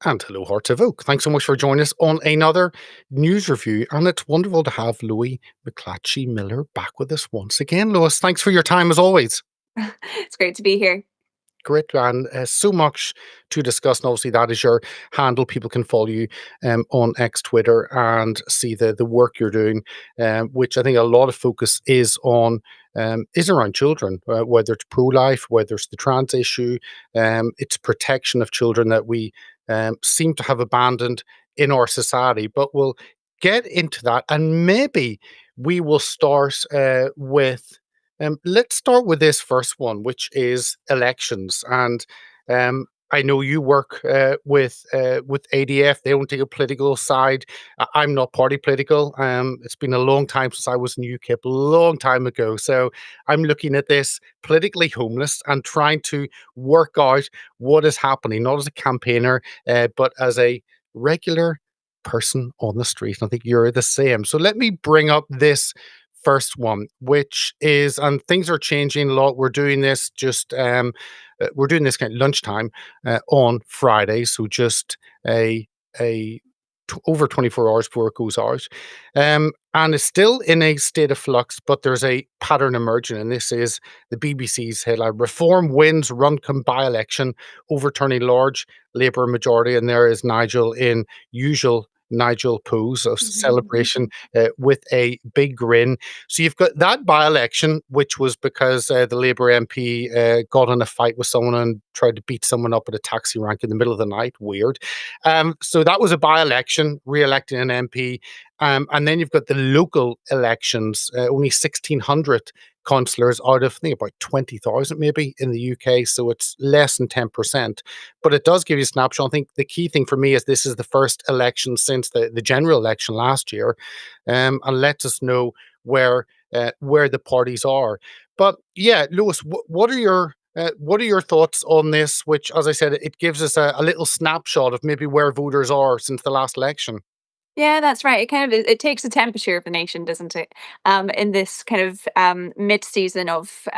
And hello, Hearts of Oak. Thanks so much for joining us on another news review. And it's wonderful to have Lois McLatchie Miller back with us once again. Lois, thanks for your time as always. It's great to be here. Great, and so much to discuss. And obviously, that is your handle. People can follow you on X, Twitter, and see the work you're doing, which I think a lot of focus is around children, whether it's pro-life, whether it's the trans issue, it's protection of children that we seem to have abandoned in our society. But we'll get into that, and maybe we will start with let's start with this first one, which is elections. And I know you work with ADF. They don't take a political side. I'm not party political. It's been a long time since I was in UKIP, a long time ago. So I'm looking at this politically homeless and trying to work out what is happening, not as a campaigner, but as a regular person on the street. And I think you're the same. So let me bring up this first one, which is, and things are changing a lot. We're doing this kind of lunchtime on Friday, so just a a over 24 hours before it goes out. And it's still in a state of flux, but there's a pattern emerging, and this is the BBC's headline: Reform wins Runcorn by-election, overturning large Labour majority. And there is Nigel in usual Nigel pose of celebration with a big grin. So you've got that by-election, which was because the Labour MP got in a fight with someone and tried to beat someone up at a taxi rank in the middle of the night. Weird. So that was a by-election, re-electing an MP. And then you've got the local elections, only 1,600 councillors out of, I think, about 20,000 maybe in the UK. So it's less than 10%. But it does give you a snapshot. I think the key thing for me is this is the first election since the general election last year, and lets us know where the parties are. But yeah, Lewis, what are your thoughts on this? Which, as I said, it gives us a little snapshot of maybe where voters are since the last election. Yeah, that's right. It takes the temperature of the nation, doesn't it? In this kind of mid-season of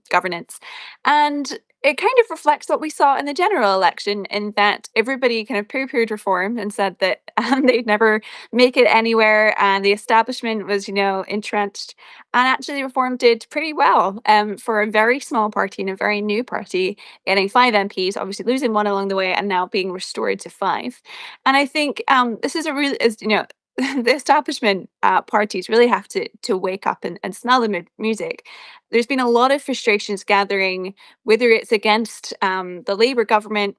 governance, and it kind of reflects what we saw in the general election, in that everybody kind of poo-pooed reform and said that they'd never make it anywhere, and the establishment was, entrenched. And actually, reform did pretty well for a very small party and a very new party, getting five MPs, obviously losing one along the way, and now being restored to five. And I think this is a really, is the establishment parties really have to wake up and smell the music. There's been a lot of frustrations gathering, whether it's against the Labour government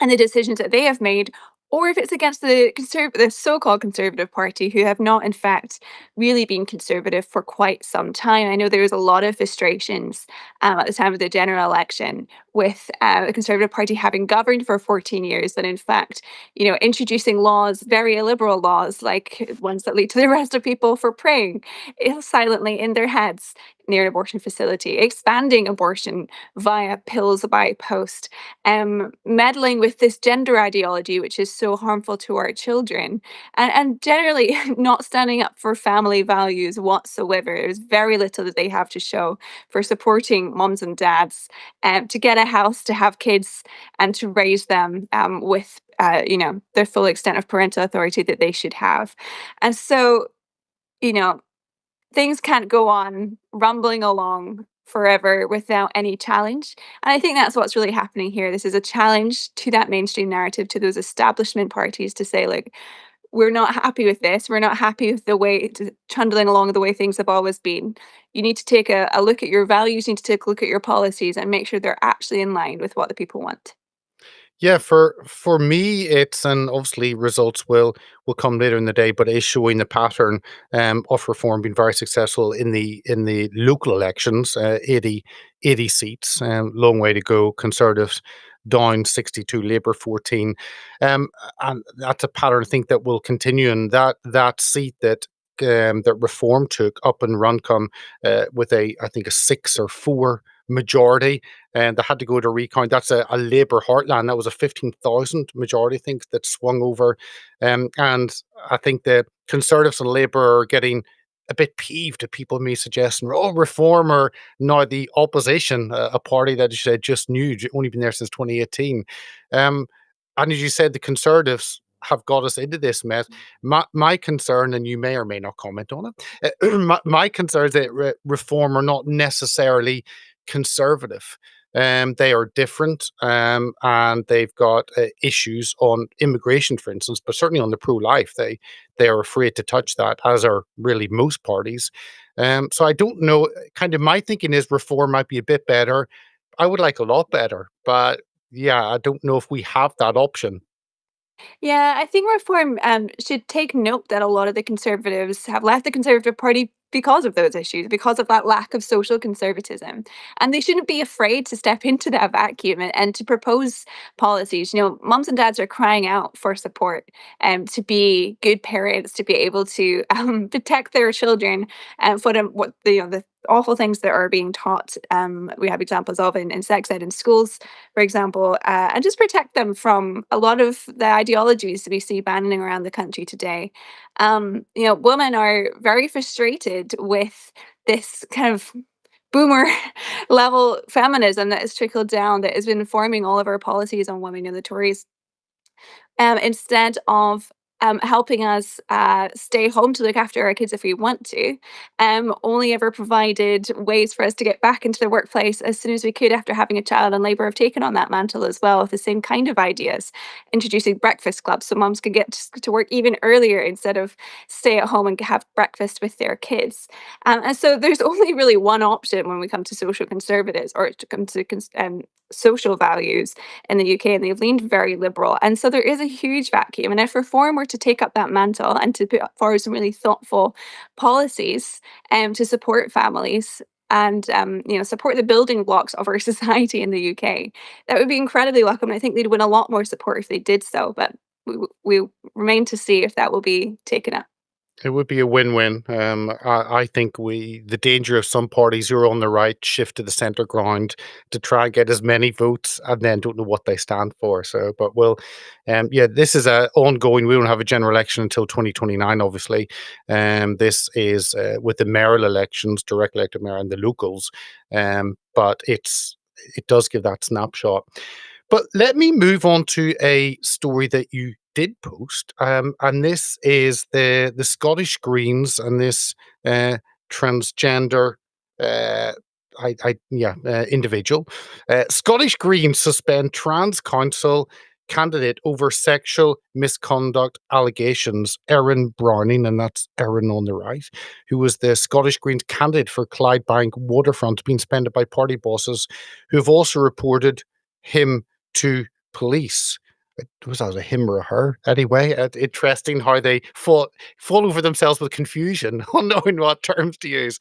and the decisions that they have made, or if it's against the so-called Conservative Party, who have not, in fact, really been conservative for quite some time. I know there was a lot of frustrations at the time of the general election with the Conservative Party having governed for 14 years, and in fact, introducing laws, very illiberal laws, like ones that lead to the arrest of people for praying silently in their heads near an abortion facility, expanding abortion via pills by post, meddling with this gender ideology, which is so harmful to our children, and generally not standing up for family values whatsoever. There's very little that they have to show for supporting moms and dads to get a house, to have kids, and to raise them with their full extent of parental authority that they should have. And so, you know, things can't go on rumbling along forever without any challenge. And I think that's what's really happening here. This is a challenge to that mainstream narrative, to those establishment parties, to say, like, we're not happy with this. We're not happy with the way it's trundling along the way things have always been. You need to take a look at your values, you need to take a look at your policies and make sure they're actually in line with what the people want. Yeah, for me, it's, and obviously results will come later in the day, but it is showing the pattern of reform being very successful in the local elections. 80 seats, long way to go. Conservatives down 62, Labour 14, and that's a pattern I think that will continue. And that seat that Reform took up in Runcorn with I think a 6 or 4 majority, and they had to go to recount. That's a Labour heartland. That was a 15,000 majority, I think, that swung over. And I think the Conservatives and Labour are getting a bit peeved at people me suggesting, oh, Reform are now the opposition, a party that you said just new, only been there since 2018. Um, and as you said, the Conservatives have got us into this mess. My concern, and you may or may not comment on it, my concern is that reform are not necessarily conservative. They are different, and they've got issues on immigration, for instance, but certainly on the pro-life, they are afraid to touch that, as are really most parties. So I don't know. Kind of my thinking is reform might be a bit better. I would like a lot better, but yeah, I don't know if we have that option. Yeah, I think reform should take note that a lot of the Conservatives have left the Conservative Party because of those issues, because of that lack of social conservatism. And they shouldn't be afraid to step into that vacuum and to propose policies. You know, mums and dads are crying out for support to be good parents, to be able to protect their children and for them, what the awful things that are being taught. We have examples of in sex ed in schools, for example, and just protect them from a lot of the ideologies that we see banning around the country today. You know, women are very frustrated with this kind of boomer level feminism that has trickled down, that has been informing all of our policies on women. You know, the Tories instead of helping us stay home to look after our kids if we want to, only ever provided ways for us to get back into the workplace as soon as we could after having a child. And Labour have taken on that mantle as well with the same kind of ideas, introducing breakfast clubs so mums can get to work even earlier instead of stay at home and have breakfast with their kids. And so there's only really one option when we come to social conservatives or to come to social values in the UK, and they've leaned very liberal. And so there is a huge vacuum. And if reform were to take up that mantle and to put forward some really thoughtful policies to support families and you know, support the building blocks of our society in the UK, that would be incredibly welcome. And I think they'd win a lot more support if they did so. But we remain to see if that will be taken up. It would be a win-win. I think the danger of some parties who are on the right shift to the center ground to try and get as many votes and then don't know what they stand for. So, but yeah, this is a ongoing. We won't have a general election until 2029, obviously. This is with the mayoral elections, direct elected mayor and the locals. But it does give that snapshot. But let me move on to a story that you did post, and this is the Scottish Greens and this transgender, uh, individual. Scottish Greens suspend trans council candidate over sexual misconduct allegations. Erin Browning, and that's Erin on the right, who was the Scottish Greens candidate for Clydebank Waterfront, being suspended by party bosses who have also reported him to police. It was either him or her. Anyway, interesting how they fall over themselves with confusion on knowing what terms to use.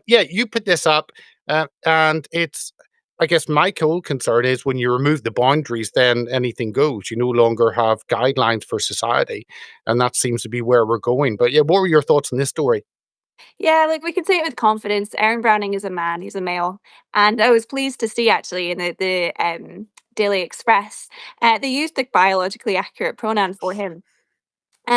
Yeah, you put this up, and it's. I guess my whole concern is when you remove the boundaries, then anything goes. You no longer have guidelines for society, and that seems to be where we're going. But yeah, what were your thoughts on this story? Yeah, like we can say it with confidence. Aaron Browning is a man, he's a male. And I was pleased to see actually in the Daily Express, they used the biologically accurate pronoun for him.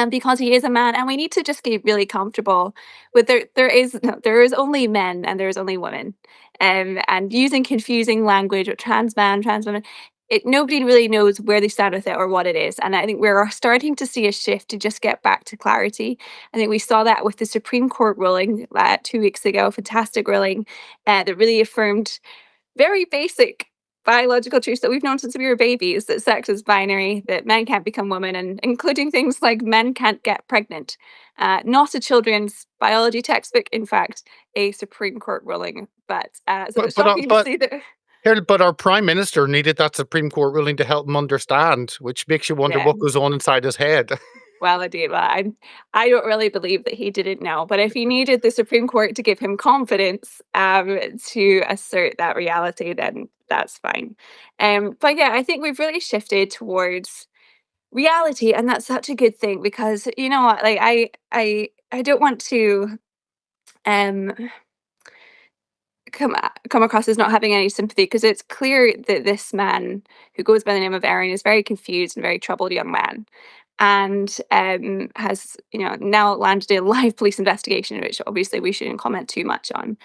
Because he is a man, and we need to just get really comfortable with there is only men and there is only women, and using confusing language with trans man, trans woman, nobody really knows where they stand with it or what it is. And I think we're starting to see a shift to just get back to clarity. I think we saw that with the Supreme Court ruling 2 weeks ago, fantastic ruling that really affirmed very basic biological truths that we've known since we were babies, that sex is binary, that men can't become women, and including things like men can't get pregnant. Not a children's biology textbook, in fact, a Supreme Court ruling. But so But it's but uh, shocking to but see that. but our prime minister needed that Supreme Court ruling to help him understand, which makes you wonder Yeah. what goes on inside his head. Well, indeed. Well, I don't really believe that he didn't know, but if he needed the Supreme Court to give him confidence to assert that reality, then that's fine. But yeah, I think we've really shifted towards reality, and that's such a good thing because you know what, like I don't want to um come across as not having any sympathy, because it's clear that this man who goes by the name of Aaron is very confused and very troubled young man, and has, you know, now landed in a live police investigation, which obviously we shouldn't comment too much on.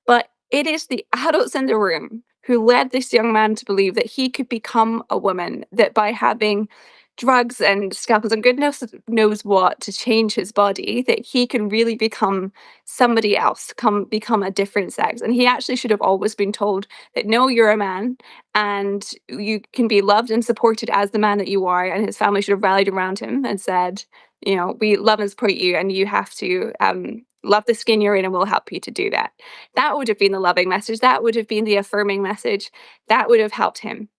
But it is the adults in the room who led this young man to believe that he could become a woman, that by having drugs and scalpels and goodness knows what to change his body, that he can really become somebody else, become a different sex. And he actually should have always been told that no, you're a man and you can be loved and supported as the man that you are. And his family should have rallied around him and said, you know, we love and support you, and you have to love the skin you're in, and we'll help you to do that. That would have been the loving message. That would have been the affirming message. That would have helped him.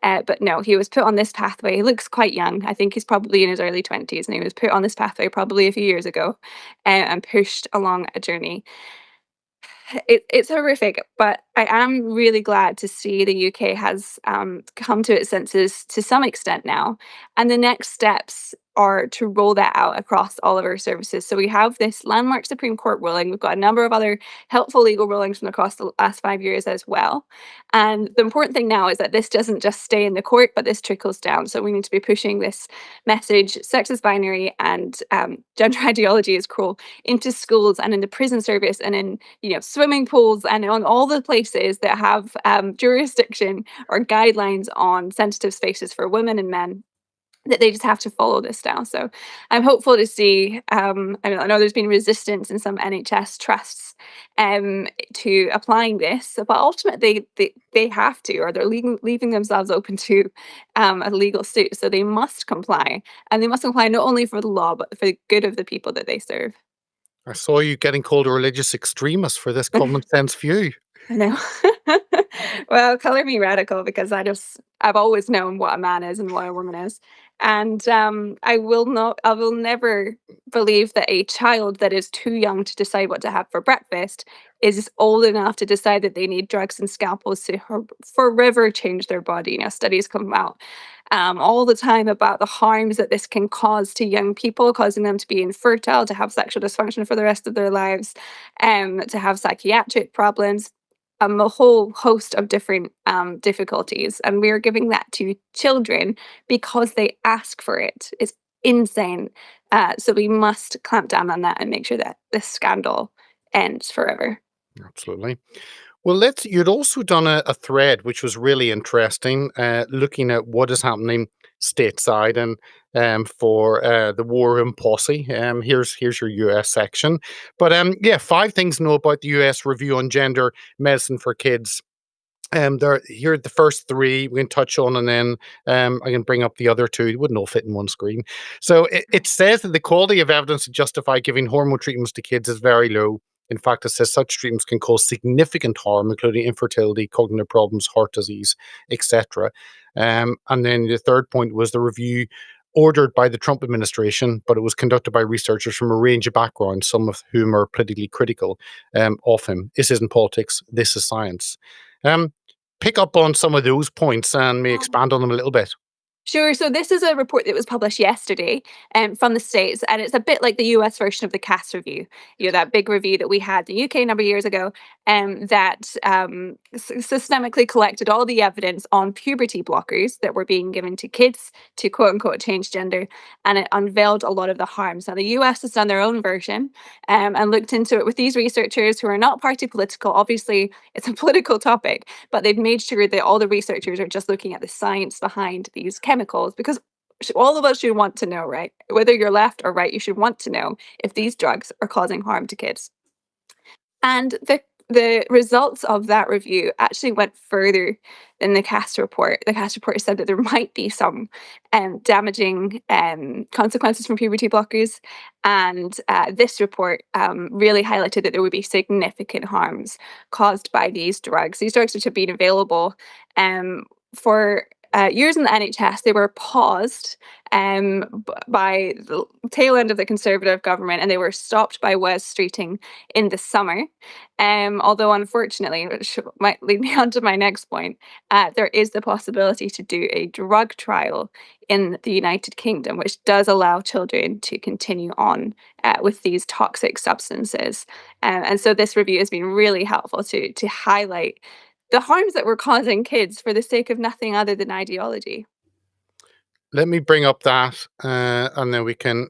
But no, he was put on this pathway. He looks quite young. I think he's probably in his early 20s, and he was put on this pathway probably a few years ago, and pushed along a journey. It's horrific, but I am really glad to see the UK has come to its senses to some extent now. And the next steps are to roll that out across all of our services. So we have this landmark Supreme Court ruling. We've got a number of other helpful legal rulings from across the last 5 years as well. And the important thing now is that this doesn't just stay in the court, but this trickles down. So we need to be pushing this message: sex is binary and gender ideology is cruel, into schools and in the prison service and in, you know, swimming pools and on all the places that have jurisdiction or guidelines on sensitive spaces for women and men, that they just have to follow this now. So I'm hopeful to see. I know there's been resistance in some NHS trusts to applying this, but ultimately they have to, or they're leaving themselves open to a legal suit. So they must comply, and they must comply not only for the law but for the good of the people that they serve. I saw you getting called a religious extremist for this common sense view. I know. Well, color me radical because I've always known what a man is and what a woman is. And I will never believe that a child that is too young to decide what to have for breakfast is old enough to decide that they need drugs and scalpels to forever change their body. You know, studies come out all the time about the harms that this can cause to young people, causing them to be infertile, to have sexual dysfunction for the rest of their lives, to have psychiatric problems, a whole host of different difficulties. And we're giving that to children because they ask for it. It's insane. So we must clamp down on that and make sure that this scandal ends forever. Absolutely. Well, you'd also done a thread which was really interesting, looking at what is happening stateside and for the war in posse. Here's your US section. But yeah, 5 things to know about the US review on gender medicine for kids. Here are the first 3 we can touch on, and then I can bring up the other 2. It wouldn't all fit in one screen. So it says that the quality of evidence to justify giving hormone treatments to kids is very low. In fact, it says such treatments can cause significant harm, including infertility, cognitive problems, heart disease, etc. And then the third point was the review ordered by the Trump administration, but it was conducted by researchers from a range of backgrounds, some of whom are politically critical of him. This isn't politics. This is science. Um, Pick up on some of those points and may expand on them a little bit. Sure. So this is a report that was published yesterday from the States, and it's a bit like the US version of the CAS review, you know, that big review that we had in the UK a number of years ago, that systemically collected all the evidence on puberty blockers that were being given to kids to quote unquote change gender, and it unveiled a lot of the harms. Now, the US has done their own version and looked into it with these researchers who are not party political. Obviously, it's a political topic, but they've made sure that all the researchers are just looking at the science behind these chemicals, because all of us should want to know, right? Whether you're left or right, you should want to know if these drugs are causing harm to kids. And the results of that review actually went further than the CAST report. The CAST report said that there might be some damaging consequences from puberty blockers, and this report really highlighted that there would be significant harms caused by these drugs. These drugs, which have been available for years in the NHS, they were paused by the tail end of the Conservative government, and they were stopped by Wes Streeting in the summer. Although, unfortunately, which might lead me on to my next point, there is the possibility to do a drug trial in the United Kingdom, which does allow children to continue on with these toxic substances. And so this review has been really helpful to highlight the harms that we're causing kids for the sake of nothing other than ideology. Let me bring up that, and then we can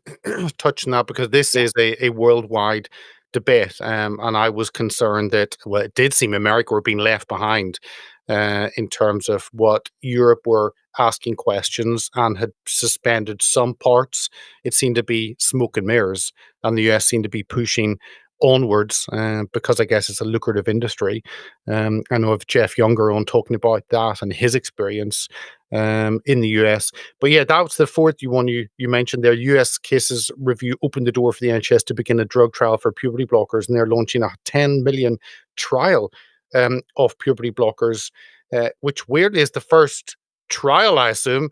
touch on that, because this Yeah. is a worldwide debate. And I was concerned that, well, it did seem America were being left behind. in terms of what Europe were asking questions and had suspended some parts. It seemed to be smoke and mirrors, and the US seemed to be pushing onwards because I guess it's a lucrative industry. I know of Jeff Younger on talking about that and his experience in the US. But yeah, that was the fourth one you mentioned there. US cases review opened the door for the NHS to begin a drug trial for puberty blockers, and they're launching a 10 million trial of puberty blockers, which weirdly is the first trial, I assume.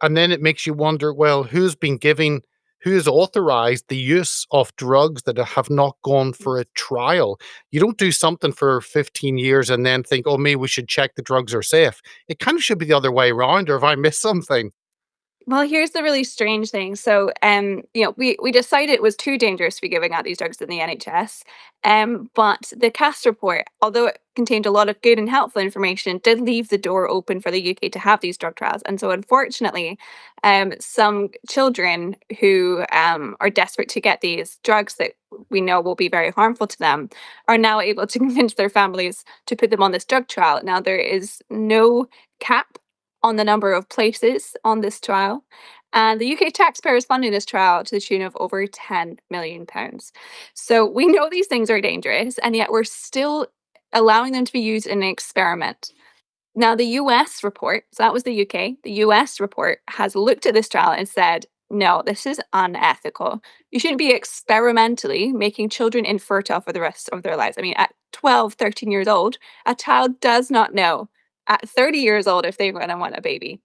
And then it makes you wonder, well, who's authorized the use of drugs that have not gone for a trial? You don't do something for 15 years and then think, oh, maybe we should check the drugs are safe. It kind of should be the other way around, or have I missed something? Well, here's the really strange thing. So, we decided it was too dangerous to be giving out these drugs in the NHS. But the CAST report, although it contained a lot of good and helpful information, did leave the door open for the UK to have these drug trials. And so, unfortunately, some children who are desperate to get these drugs that we know will be very harmful to them are now able to convince their families to put them on this drug trial. Now, there is no cap on the number of places on this trial. And the UK taxpayer is funding this trial to the tune of over £10 million. So we know these things are dangerous, and yet we're still allowing them to be used in an experiment. Now, the US report, so that was the UK, the US report has looked at this trial and said, no, this is unethical. You shouldn't be experimentally making children infertile for the rest of their lives. I mean, at 12, 13 years old, a child does not know at 30 years old if they're going to want a baby.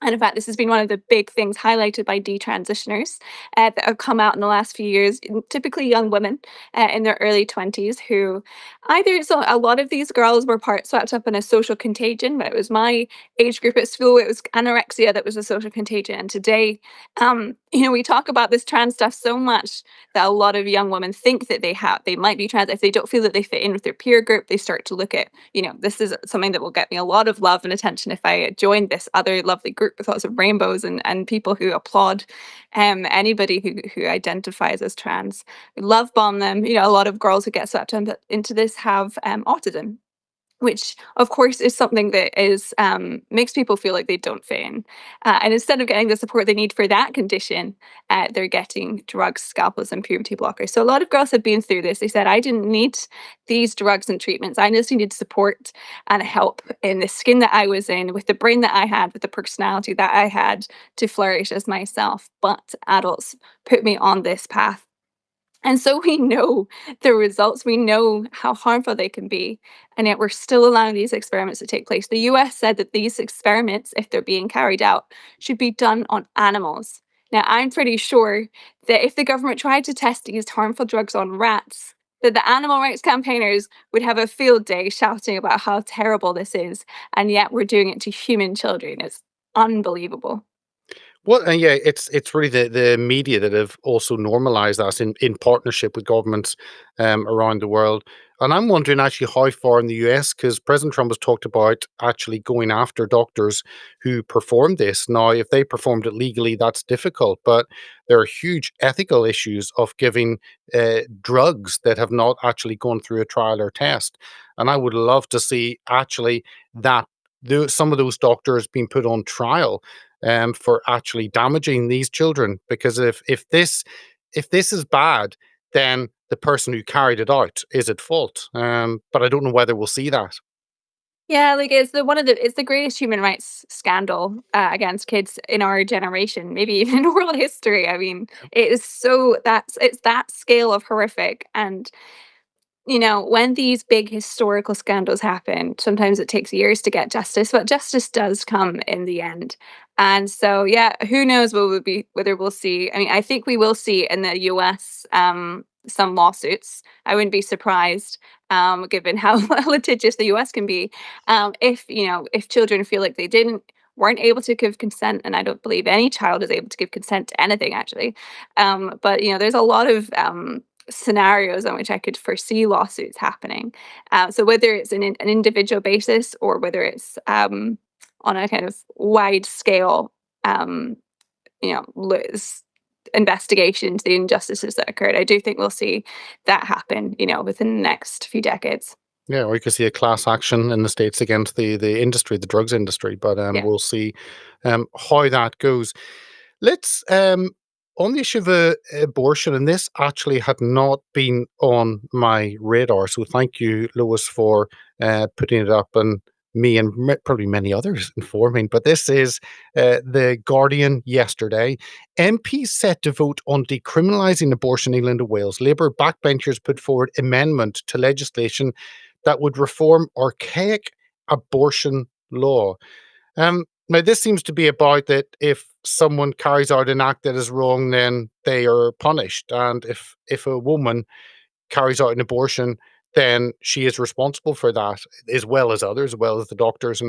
And in fact, this has been one of the big things highlighted by detransitioners that have come out in the last few years, typically young women in their early 20s who either, so a lot of these girls were swept up in a social contagion. But it was my age group at school, it was anorexia that was a social contagion. And today, we talk about this trans stuff so much that a lot of young women think that they might be trans. If they don't feel that they fit in with their peer group, they start to look at, this is something that will get me a lot of love and attention if I join this other lovely group with lots of rainbows and people who applaud anybody who identifies as trans. We love bomb them. A lot of girls who get swept into this have autism, which of course is something that is makes people feel like they don't fit in. And instead of getting the support they need for that condition, they're getting drugs, scalpels, and puberty blockers. So a lot of girls have been through this. They said, I didn't need these drugs and treatments. I just needed support and help in the skin that I was in, with the brain that I had, with the personality that I had to flourish as myself. But adults put me on this path. And so we know the results, we know how harmful they can be, and yet we're still allowing these experiments to take place. The US said that these experiments, if they're being carried out, should be done on animals. Now, I'm pretty sure that if the government tried to test these harmful drugs on rats, that the animal rights campaigners would have a field day shouting about how terrible this is, and yet we're doing it to human children. It's unbelievable. Well, and yeah, it's really the media that have also normalized that in partnership with governments around the world. And I'm wondering actually how far in the US, because President Trump has talked about actually going after doctors who perform this. Now, if they performed it legally, that's difficult, but there are huge ethical issues of giving drugs that have not actually gone through a trial or test. And I would love to see actually that some of those doctors being put on trial for actually damaging these children. Because if this is bad, then the person who carried it out is at fault. But I don't know whether we'll see that. Yeah, like it's the greatest human rights scandal against kids in our generation, maybe even in world history. I mean, it is it's that scale of horrific. And when these big historical scandals happen, sometimes it takes years to get justice, but justice does come in the end. And so, yeah, who knows whether we'll see. I mean, I think we will see in the US some lawsuits. I wouldn't be surprised, given how litigious the US can be, if children feel like they weren't able to give consent, and I don't believe any child is able to give consent to anything actually. But there's a lot of scenarios in which I could foresee lawsuits happening. So whether it's an individual basis or whether it's on a kind of wide scale, um, investigations, the injustices that occurred, I do think we'll see that happen, within the next few decades. Yeah, or you could see a class action in the States against the industry, the drugs industry, but, Yeah. we'll see, how that goes. Let's on the issue of abortion, and this actually had not been on my radar. So thank you, Lois, for putting it up, and me and probably many others informing. But this is the Guardian yesterday. MPs set to vote on decriminalising abortion in England and Wales. Labour backbenchers put forward amendment to legislation that would reform archaic abortion law. Now this seems to be about that if someone carries out an act that is wrong, then they are punished, and if a woman carries out an abortion, then she is responsible for that as well as others, as well as the doctors.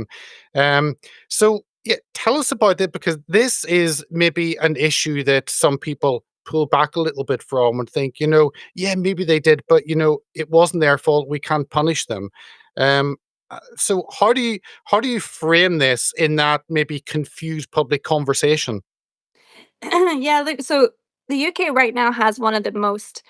And so, yeah, tell us about it because this is maybe an issue that some people pull back a little bit from and think, yeah, maybe they did, but it wasn't their fault. We can't punish them. So how do you frame this in that maybe confused public conversation? Yeah, look, so the UK right now has one of the most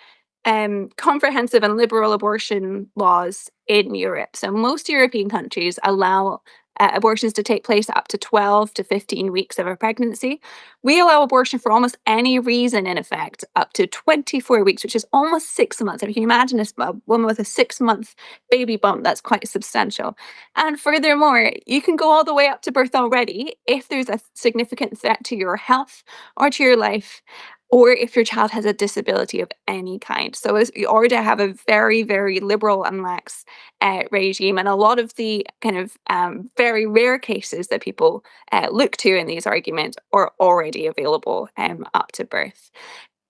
comprehensive and liberal abortion laws in Europe. So most European countries allow abortions to take place up to 12 to 15 weeks of a pregnancy. We allow abortion for almost any reason, in effect, up to 24 weeks, which is almost 6 months. If you imagine a woman with a 6-month baby bump, that's quite substantial. And furthermore, you can go all the way up to birth already if there's a significant threat to your health or to your life, or if your child has a disability of any kind. So you already have a very, very liberal and lax regime, and a lot of the kind of very rare cases that people look to in these arguments are already available up to birth.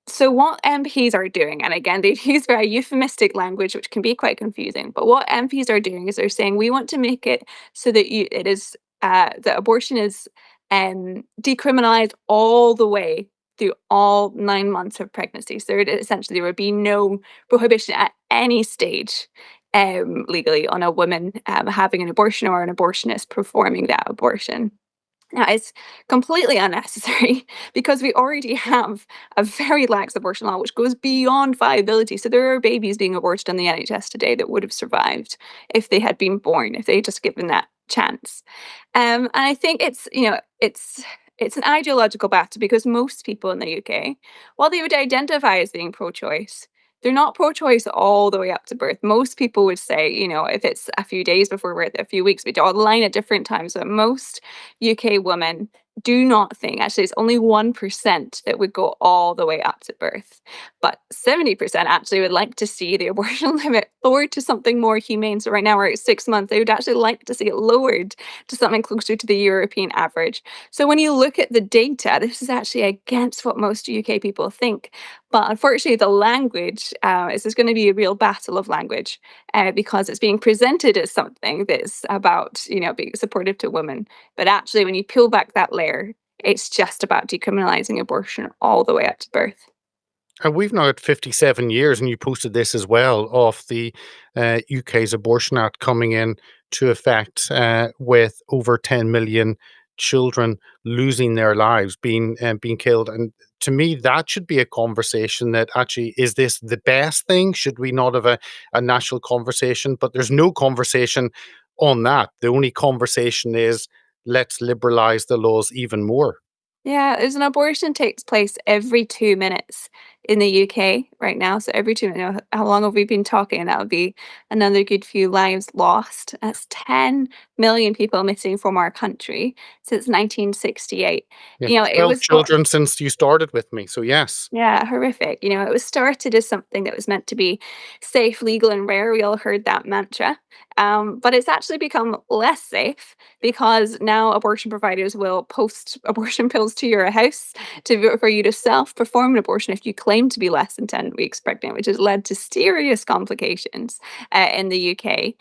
So what MPs are doing, and again, they use very euphemistic language, which can be quite confusing. But what MPs are doing is they're saying we want to make it so that it is that abortion is decriminalized all the way through all 9 months of pregnancy. So essentially, there would be no prohibition at any stage legally on a woman having an abortion or an abortionist performing that abortion. Now, it's completely unnecessary because we already have a very lax abortion law which goes beyond viability. So there are babies being aborted in the NHS today that would have survived if they had been born, if they had just given that chance. And I think it's an ideological battle because most people in the UK, while they would identify as being pro-choice, they're not pro-choice all the way up to birth. Most people would say, if it's a few days before birth, a few weeks, we draw the line at different times. But most UK women do not think, actually, it's only 1% that would go all the way up to birth. But 70% actually would like to see the abortion limit lowered to something more humane. So right now we're at 6 months. They would actually like to see it lowered to something closer to the European average. So when you look at the data, this is actually against what most UK people think. But unfortunately, the language is going to be a real battle of language because it's being presented as something that's about, being supportive to women. But actually, when you peel back that layer, it's just about decriminalizing abortion all the way up to birth. And we've now had 57 years, and you posted this as well, of the UK's Abortion Act coming in to effect with over 10 million children losing their lives, being killed. And to me, that should be a conversation that actually, is this the best thing? Should we not have a national conversation? But there's no conversation on that. The only conversation is let's liberalize the laws even more. Yeah, there's an abortion takes place every 2 minutes in the UK right now. So every 2 minutes, how long have we been talking? That would be another good few lives lost. That's 10 million people missing from our country since 1968. Yeah, It 12 was thought. children since you started with me. So yes. Yeah, horrific. It was started as something that was meant to be safe, legal, and rare. We all heard that mantra. But it's actually become less safe because now abortion providers will post abortion pills to your house for you to self-perform an abortion if you claim to be less than 10 weeks pregnant, which has led to serious complications in the UK.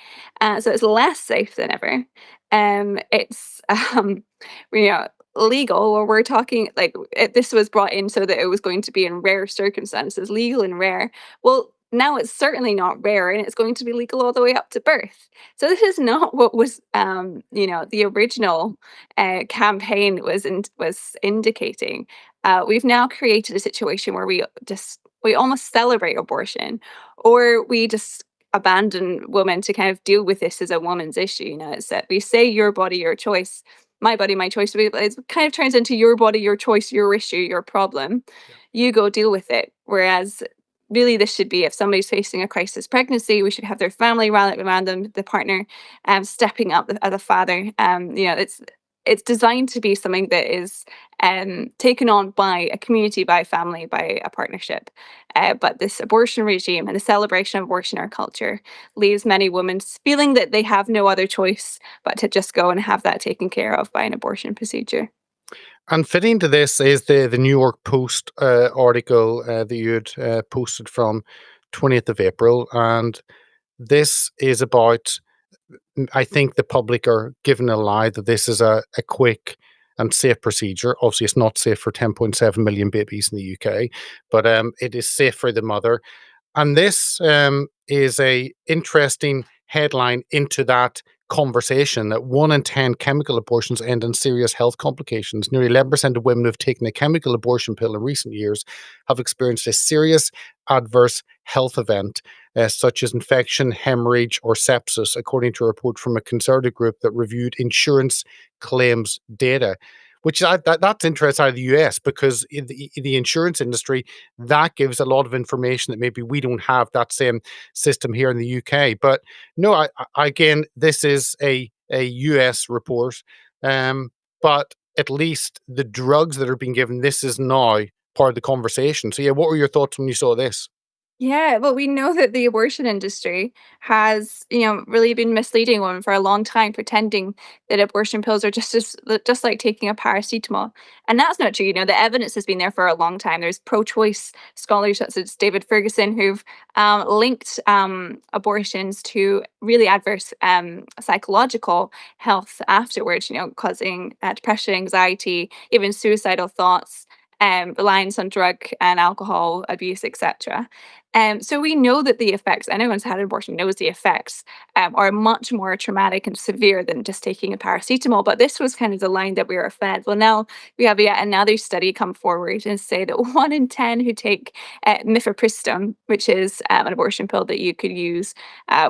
So it's less safe than ever. It's you know, legal, or we're talking like this was brought in so that it was going to be in rare circumstances, legal and rare. Well, now it's certainly not rare, and it's going to be legal all the way up to birth. So this is not what was, the original campaign was indicating. We've now created a situation where we almost celebrate abortion, or we just abandon women to kind of deal with this as a woman's issue. You know, it's that we say your body, your choice, my body, my choice. It kind of turns into your body, your choice, your issue, your problem. Yeah. You go deal with it. Whereas really this should be, if somebody's facing a crisis pregnancy, we should have their family rally around them, the partner stepping up as a father. You know, it's designed to be something that is taken on by a community, by a family, by a partnership. But this abortion regime and the celebration of abortion in our culture leaves many women feeling that they have no other choice but to just go and have that taken care of by an abortion procedure. And fitting to this is the New York Post article that you had posted from 20th of April. And this is about, I think the public are given a lie that this is a quick and safe procedure. Obviously, it's not safe for 10.7 million babies in the UK, but it is safe for the mother. And this is a interesting headline into that conversation that 1 in 10 chemical abortions end in serious health complications. Nearly 11% of women who have taken a chemical abortion pill in recent years have experienced a serious adverse health event, such as infection, hemorrhage, or sepsis, according to a report from a conservative group that reviewed insurance claims data. Which that's interesting out of the US, because in the insurance industry, that gives a lot of information that maybe we don't have that same system here in the UK. But no, again, this is a US report, but at least the drugs that are being given, this is now part of the conversation. So yeah, what were your thoughts when you saw this? Yeah, well, we know that the abortion industry has, you know, really been misleading women for a long time, pretending that abortion pills are just like taking a paracetamol, and that's not true. You know, the evidence has been there for a long time. There's pro-choice scholars such as David Ferguson who've linked abortions to really adverse psychological health afterwards. You know, causing depression, anxiety, even suicidal thoughts. Reliance on drug and alcohol abuse, etc. So we know that the effects, anyone who's had an abortion knows the effects are much more traumatic and severe than just taking a paracetamol. But this was kind of the line that we were fed. Well, now we have yet another study come forward and say that 1 in 10 who take mifepristone, which is an abortion pill that you could use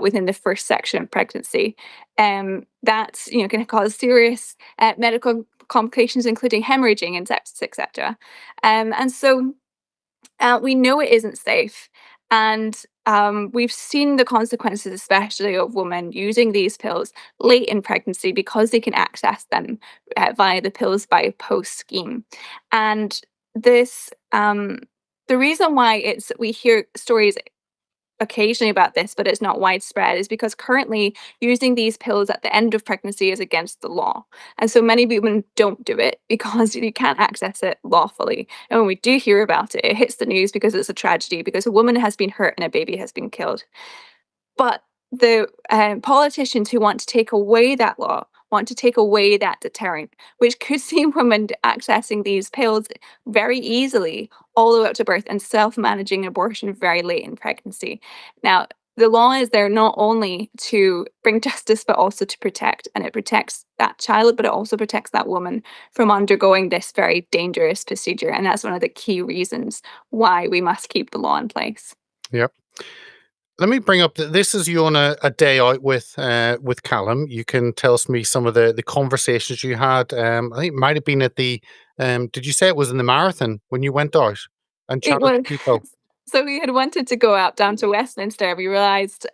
within the first section of pregnancy, that's, you know, can cause serious medical complications, including hemorrhaging and sepsis, etc. And so we know it isn't safe. And we've seen the consequences, especially of women using these pills late in pregnancy because they can access them via the pills by post scheme. And this, the reason why we hear stories occasionally about this, but it's not widespread, is because currently using these pills at the end of pregnancy is against the law. And so many women don't do it because you can't access it lawfully. And when we do hear about it, it hits the news because it's a tragedy, because a woman has been hurt and a baby has been killed. But the politicians who want to take away that law want to take away that deterrent, which could see women accessing these pills very easily all the way up to birth and self-managing abortion very late in pregnancy. Now, the law is there not only to bring justice, but also to protect, and it protects that child, but it also protects that woman from undergoing this very dangerous procedure. And that's one of the key reasons why we must keep the law in place. Yep. Let me bring up that this is you on a day out with Callum. You can tell us me some of the conversations you had. I think it might have been at the did you say it was in the marathon when you went out and It chatted to was people? so we had wanted to go out down to Westminster. We realized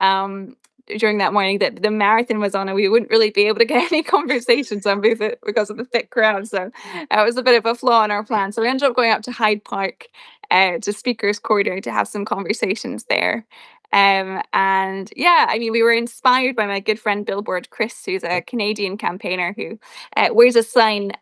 during that morning that the marathon was on and we wouldn't really be able to get any conversations on because of the thick crowd. So it was a bit of a flaw in our plan. So we ended up going up to Hyde Park to Speaker's Corridor to have some conversations there. And yeah, I mean, we were inspired by my good friend Billboard Chris, who's a Canadian campaigner who wears a sign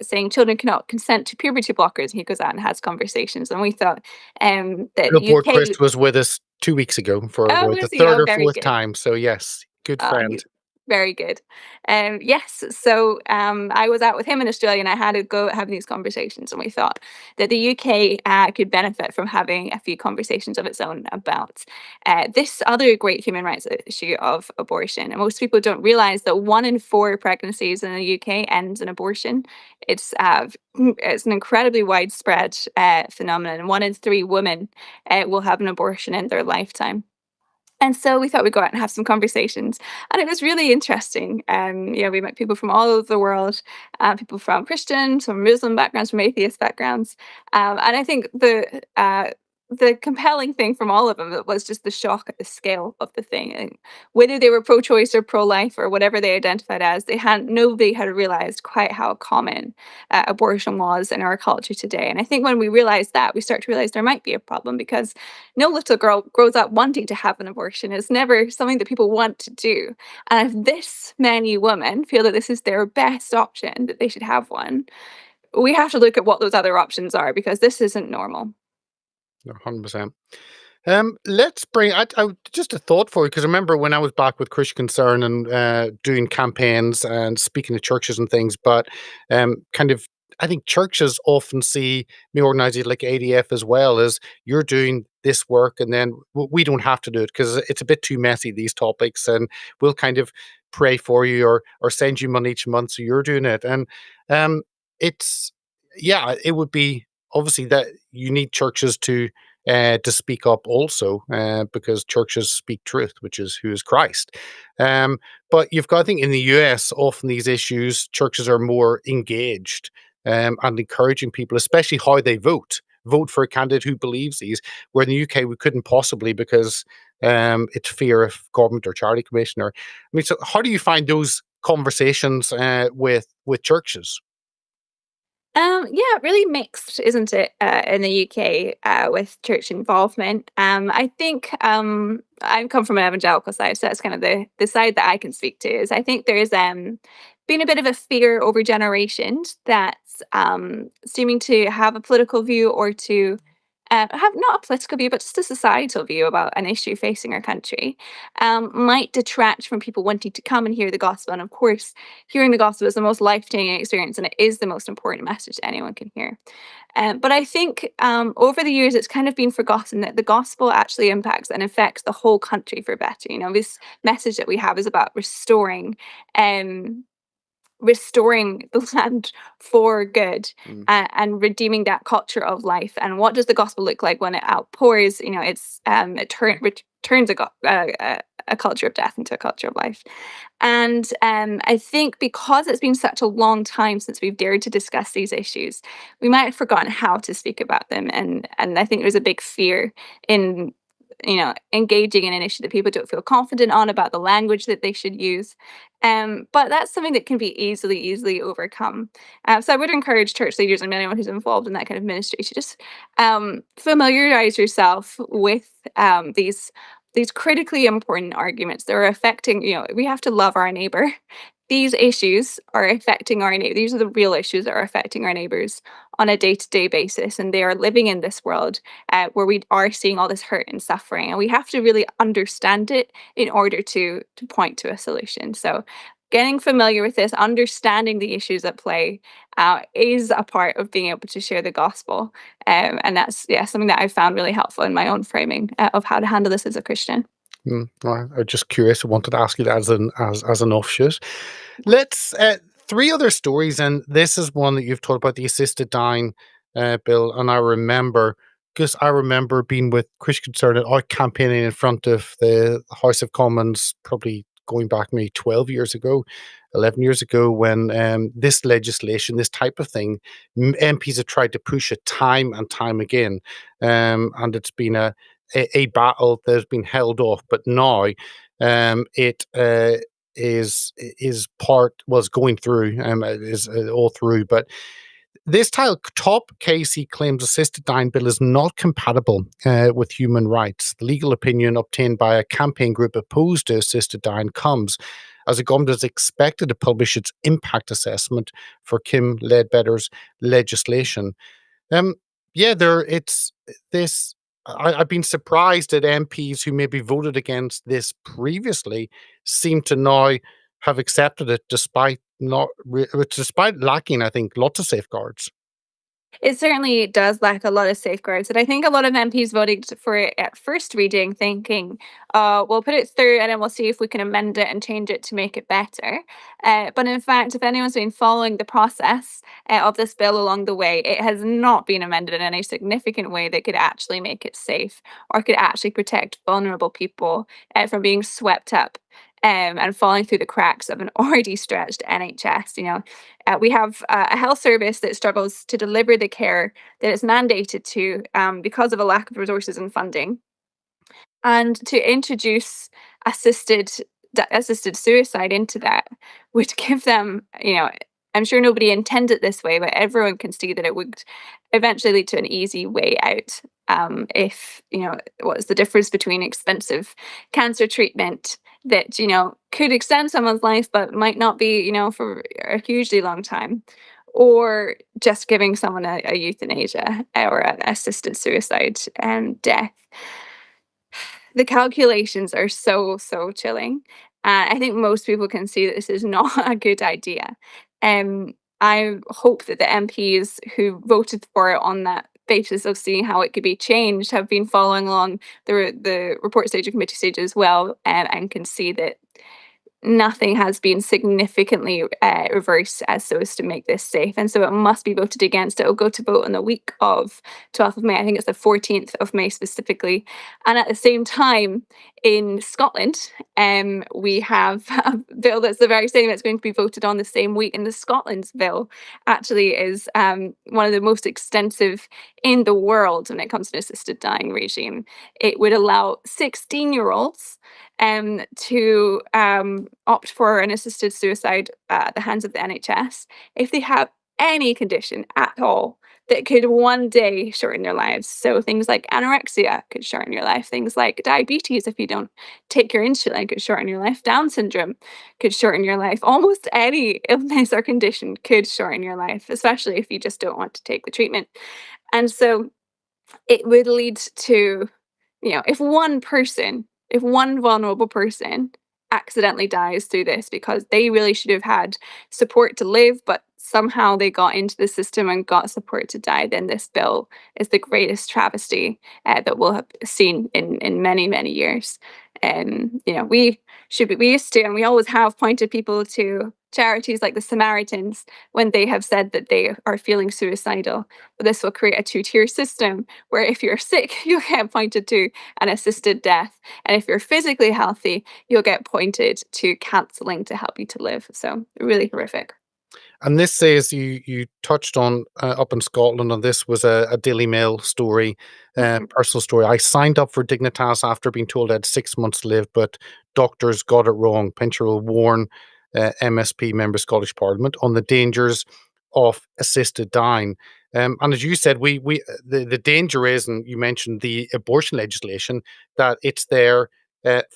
saying children cannot consent to puberty blockers. And he goes out and has conversations. And we thought that the Billboard Chris UK. was with us 2 weeks ago for Oh, about the was he? third Oh, or very fourth good. time. So yes, good friend. He's very good. Yes, so I was out with him in Australia, and I had to go having these conversations, and we thought that the UK could benefit from having a few conversations of its own about this other great human rights issue of abortion. And most people don't realize that 1 in 4 pregnancies in the UK ends in abortion. It's an incredibly widespread phenomenon. 1 in 3 women will have an abortion in their lifetime. And so we thought we'd go out and have some conversations, and it was really interesting. We met people from all over the world, people from Christian, from Muslim backgrounds, from atheist backgrounds, and I think the compelling thing from all of them was just the shock at the scale of the thing. And whether they were pro-choice or pro-life or whatever they identified as, nobody had realized quite how common abortion was in our culture today. And I think when we realize that, we start to realize there might be a problem, because no little girl grows up wanting to have an abortion. It's never something that people want to do. And if this many women feel that this is their best option, that they should have one, we have to look at what those other options are, because this isn't normal. 100%. Let's bring. Just a thought for you, because I remember when I was back with Christian Concern and doing campaigns and speaking to churches and things. But kind of, I think churches often see me organizing like ADF as well as you're doing this work, and then we don't have to do it because it's a bit too messy, these topics, and we'll kind of pray for you or send you money each month, so you're doing it, and um, it's yeah, it would be obviously that you need churches to speak up also, because churches speak truth, which is who is Christ. Um, but you've got, I think, in the US, often these issues, churches are more engaged and encouraging people, especially how they vote. Vote for a candidate who believes these. Where in the UK, we couldn't possibly, because it's fear of government or charity commissioner. I mean, so how do you find those conversations with churches? Yeah, really mixed, isn't it, in the UK with church involvement? I think I come from an evangelical side, so that's kind of the side that I can speak to. Is I think there's been a bit of a fear over generations that's seeming to have a political view, or to have not a political view, but just a societal view about an issue facing our country, might detract from people wanting to come and hear the gospel. And of course, hearing the gospel is the most life-changing experience, and it is the most important message anyone can hear. But I think over the years, it's kind of been forgotten that the gospel actually impacts and affects the whole country for better. This message that we have is about um, restoring the land for good, Mm. and redeeming that culture of life. And what does the gospel look like when it outpours? It turns a culture of death into a culture of life. And I think because it's been such a long time since we've dared to discuss these issues, we might have forgotten how to speak about them. And I think there's a big fear in engaging in an issue that people don't feel confident on, about the language that they should use. But that's something that can be easily overcome. So I would encourage church leaders and anyone who's involved in that kind of ministry to just familiarize yourself with these critically important arguments that are affecting. We have to love our neighbor. These issues are affecting our neighbor. These are the real issues that are affecting our neighbors on a day-to-day basis, and they are living in this world where we are seeing all this hurt and suffering, and we have to really understand it in order to point to a solution. So, getting familiar with this, understanding the issues at play, is a part of being able to share the gospel, and that's something that I found really helpful in my own framing of how to handle this as a Christian. I'm just curious. I wanted to ask you that as an offshoot. Let's three other stories, and this is one that you've talked about, the assisted dying bill. And I remember being with Christian Concern out campaigning in front of the House of Commons, probably going back maybe 12 years ago, 11 years ago, when this legislation, this type of thing, MPs have tried to push it time and time again, and it's been a battle that has been held off. But now it is part was going through, is all through. But this top case, he claims assisted dying bill is not compatible with human rights. The legal opinion obtained by a campaign group opposed to assisted dying comes as the government is expected to publish its impact assessment for Kim Ledbetter's legislation. Um, yeah, it's this. I've been surprised that MPs who maybe voted against this previously seem to now have accepted it, despite not, despite lacking, I think, lots of safeguards. It certainly does lack a lot of safeguards, and I think a lot of MPs voted for it at first reading, thinking, we'll put it through and then we'll see if we can amend it and change it to make it better." But in fact, if anyone's been following the process of this bill along the way, it has not been amended in any significant way that could actually make it safe or could actually protect vulnerable people from being swept up and falling through the cracks of an already stretched NHS. We have a health service that struggles to deliver the care that it's mandated to because of a lack of resources and funding. And to introduce assisted assisted suicide into that would give them, I'm sure nobody intended this way, but everyone can see that it would eventually lead to an easy way out. If what's the difference between expensive cancer treatment that could extend someone's life but might not be for a hugely long time, or just giving someone a euthanasia or an assisted suicide death. The calculations are so, so chilling. I think most people can see that this is not a good idea. I hope that the MPs who voted for it on that basis of seeing how it could be changed have been following along the report stage and committee stage as well, and can see that nothing has been significantly reversed as so as to make this safe. And so it must be voted against. It will go to vote on the week of 12th of May. I think it's the 14th of May specifically. And at the same time, in Scotland, we have a bill that's the very same that's going to be voted on the same week. And the Scotland's bill actually is one of the most extensive in the world when it comes to an assisted dying regime. It would allow 16-year-olds to opt for an assisted suicide at the hands of the NHS if they have any condition at all that could one day shorten their lives. So things like anorexia could shorten your life. Things like diabetes, if you don't take your insulin, could shorten your life. Down syndrome could shorten your life. Almost any illness or condition could shorten your life, especially if you just don't want to take the treatment. And so it would lead to, if one vulnerable person accidentally dies through this because they really should have had support to live, but somehow they got into the system and got support to die, then this bill is the greatest travesty that we'll have seen in many, many years. We used to, and we always have pointed people to charities like the Samaritans when they have said that they are feeling suicidal. But this will create a two-tier system where if you're sick, you'll get pointed to an assisted death. And if you're physically healthy, you'll get pointed to counseling to help you to live. So really horrific. And this says you touched on up in Scotland, and this was a Daily Mail story, Mhm. personal story. I signed up for Dignitas after being told I had 6 months to live, but doctors got it wrong. Pincher will warn MSP member Scottish Parliament on the dangers of assisted dying. And as you said, the danger is, and you mentioned the abortion legislation, that it's there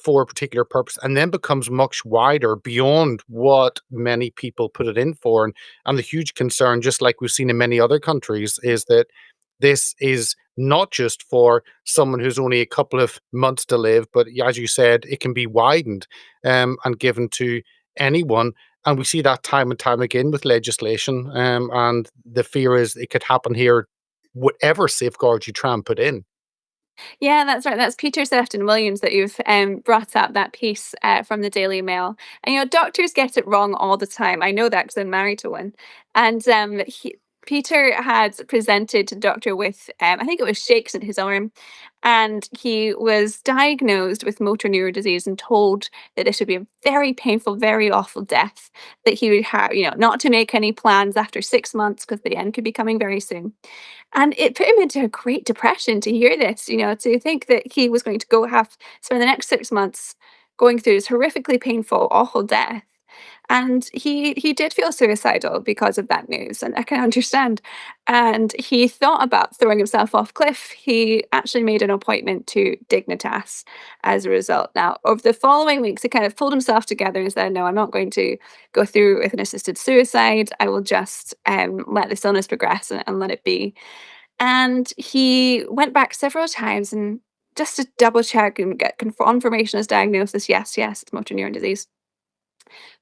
for a particular purpose and then becomes much wider beyond what many people put it in for. And the huge concern, just like we've seen in many other countries, is that this is not just for someone who's only a couple of months to live, but as you said, it can be widened and given to anyone. And we see that time and time again with legislation. And the fear is it could happen here, whatever safeguards you try and put in. Yeah, that's right. That's Peter Sefton Williams that you've brought up, that piece from the Daily Mail. And doctors get it wrong all the time. I know that because I'm married to one. And Peter had presented to doctor with, I think it was shakes in his arm, and he was diagnosed with motor neuron disease and told that this would be a very painful, very awful death. That he would have, not to make any plans after 6 months because the end could be coming very soon. And it put him into a great depression to hear this, to think that he was going to go have spend the next 6 months going through this horrifically painful, awful death. And he did feel suicidal because of that news, and I can understand. And he thought about throwing himself off cliff. He actually made an appointment to Dignitas as a result. Now, over the following weeks, he kind of pulled himself together and said, "No, I'm not going to go through with an assisted suicide. I will just let this illness progress and let it be." And he went back several times and just to double check and get confirmation of his diagnosis. Yes, yes, it's motor neuron disease.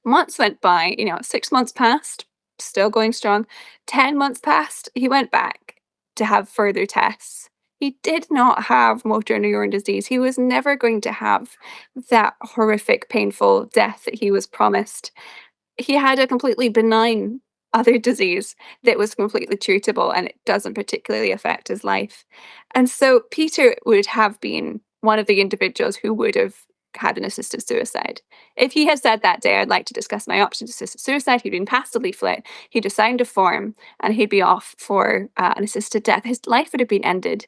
Months went by, 6 months passed, still going strong. 10 months passed, he went back. to have further tests. He did not have motor neuron disease. He was never going to have that horrific, painful death that he was promised. He had a completely benign other disease that was completely treatable, and it doesn't particularly affect his life. And so Peter would have been one of the individuals who would have had an assisted suicide. If he had said that day, I'd like to discuss my options of assisted suicide, he'd been passed the leaflet, he'd have signed a form, and he'd be off for an assisted death. His life would have been ended.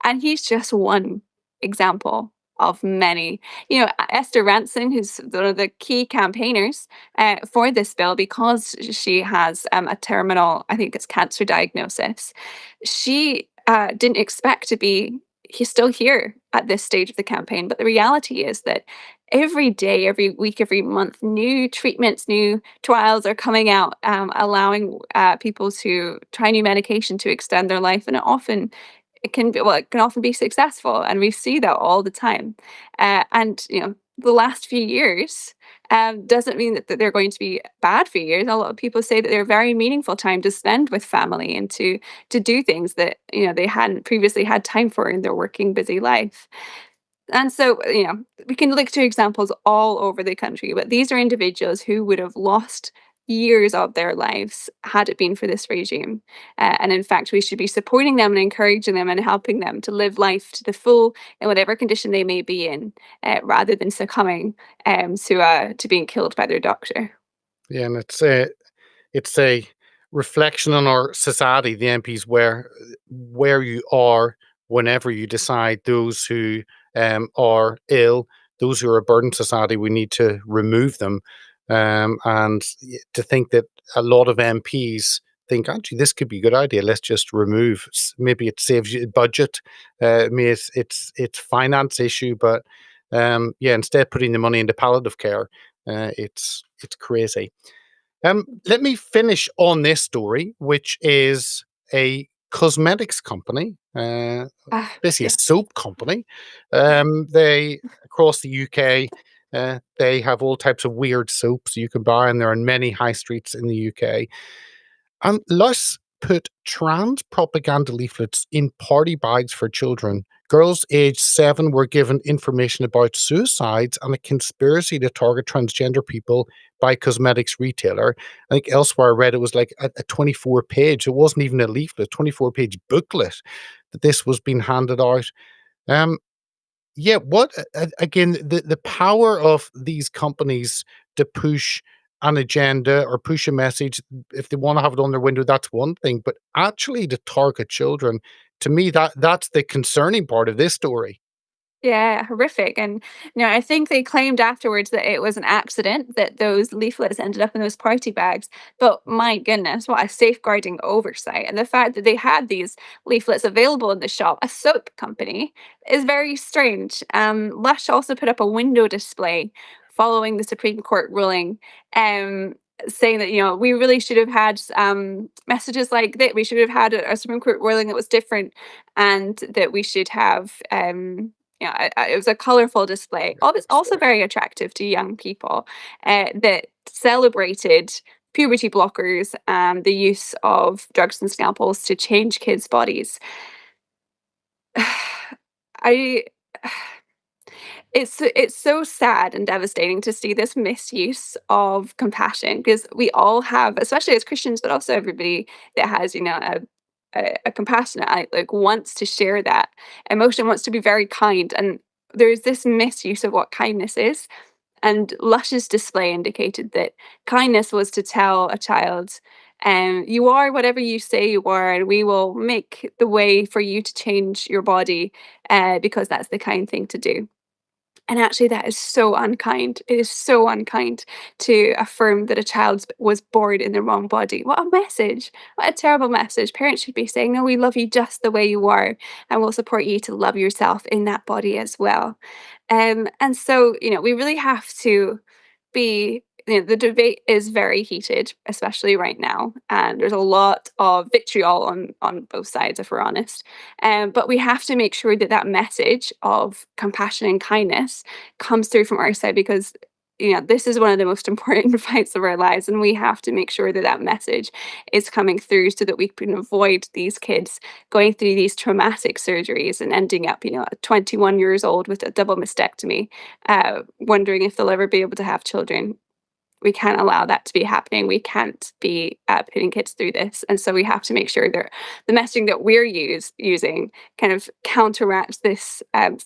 And he's just one example of many. Esther Ranson, who's one of the key campaigners for this bill, because she has a terminal, I think it's cancer diagnosis, she didn't expect to be he's still here at this stage of the campaign. But the reality is that every day, every week, every month, new treatments, new trials are coming out, allowing people to try new medication to extend their life, and it can often be successful, and we see that all the time. And the last few years doesn't mean that they're going to be bad few years. A lot of people say that they're very meaningful time to spend with family and to do things that they hadn't previously had time for in their working busy life. And so, we can look to examples all over the country, but these are individuals who would have lost years of their lives had it been for this regime. And in fact, we should be supporting them and encouraging them and helping them to live life to the full in whatever condition they may be in, rather than succumbing to being killed by their doctor. Yeah, and it's a reflection on our society, the MPs, where you are whenever you decide those who are ill, those who are a burden to society, we need to remove them. And to think that a lot of MPs think, actually, this could be a good idea. Let's just remove. Maybe it saves you budget. Maybe it's finance issue, but yeah, instead putting the money into palliative care, it's crazy. Let me finish on this story, which is a cosmetics company, Ah, basically a yeah. soap company. They across the UK, they have all types of weird soaps you can buy, and they're in many high streets in the UK. And Lush put trans propaganda leaflets in party bags for children. Girls aged 7 were given information about suicides and a conspiracy to target transgender people by cosmetics retailer. I think elsewhere I read it was like a 24 page, it wasn't even a leaflet, 24-page booklet that this was being handed out. Um, yeah, again, the power of these companies to push an agenda or push a message, if they want to have it on their window, that's one thing, but actually to target children, to me, that's the concerning part of this story. Yeah, horrific. And I think they claimed afterwards that it was an accident that those leaflets ended up in those party bags. But my goodness, what a safeguarding oversight. And the fact that they had these leaflets available in the shop, a soap company, is very strange. Lush also put up a window display following the Supreme Court ruling, saying that, we really should have had messages like that. We should have had a Supreme Court ruling that was different, and that we should have it was a colorful display. All this also very attractive to young people, that celebrated puberty blockers and the use of drugs and scalpels to change kids' bodies. I it's so sad and devastating to see this misuse of compassion, because we all have, especially as Christians, but also everybody that has, a compassionate eye, like, wants to share that emotion, wants to be very kind, and there's this misuse of what kindness is. And Lush's display indicated that kindness was to tell a child, you are whatever you say you are, and we will make the way for you to change your body, because that's the kind thing to do. And actually, that is so unkind. It is so unkind to affirm that a child was born in the wrong body. What a message. What a terrible message. Parents should be saying, no, we love you just the way you are, and we'll support you to love yourself in that body as well. And so, we really have to be, the debate is very heated, especially right now, and there's a lot of vitriol on both sides, if we're honest. But we have to make sure that that message of compassion and kindness comes through from our side, because this is one of the most important fights of our lives, and we have to make sure that that message is coming through so that we can avoid these kids going through these traumatic surgeries and ending up, at 21 years old with a double mastectomy, wondering if they'll ever be able to have children. We can't allow that to be happening. We can't be putting kids through this, and so we have to make sure that the messaging that we're using kind of counteracts this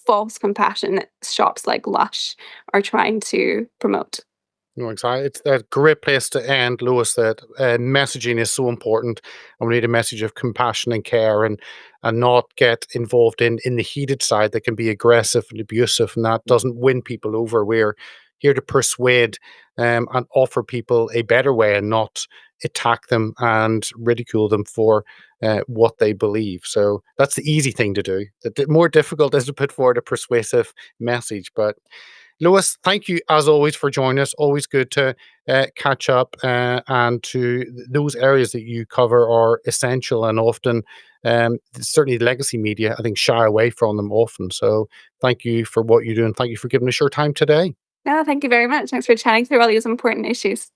false compassion that shops like Lush are trying to promote. No, exactly. It's a great place to end, Lewis. That messaging is so important, and we need a message of compassion and care, and not get involved in the heated side that can be aggressive and abusive, and that doesn't win people over. We're here to persuade and offer people a better way, and not attack them and ridicule them for what they believe. So that's the easy thing to do. The more difficult is to put forward a persuasive message, but Lewis, thank you as always for joining us. Always good to catch up, and to those areas that you cover are essential, and often, certainly legacy media, I think, shy away from them often. So thank you for what you do, and thank you for giving us your time today. No, thank you very much. Thanks for chatting through all these important issues.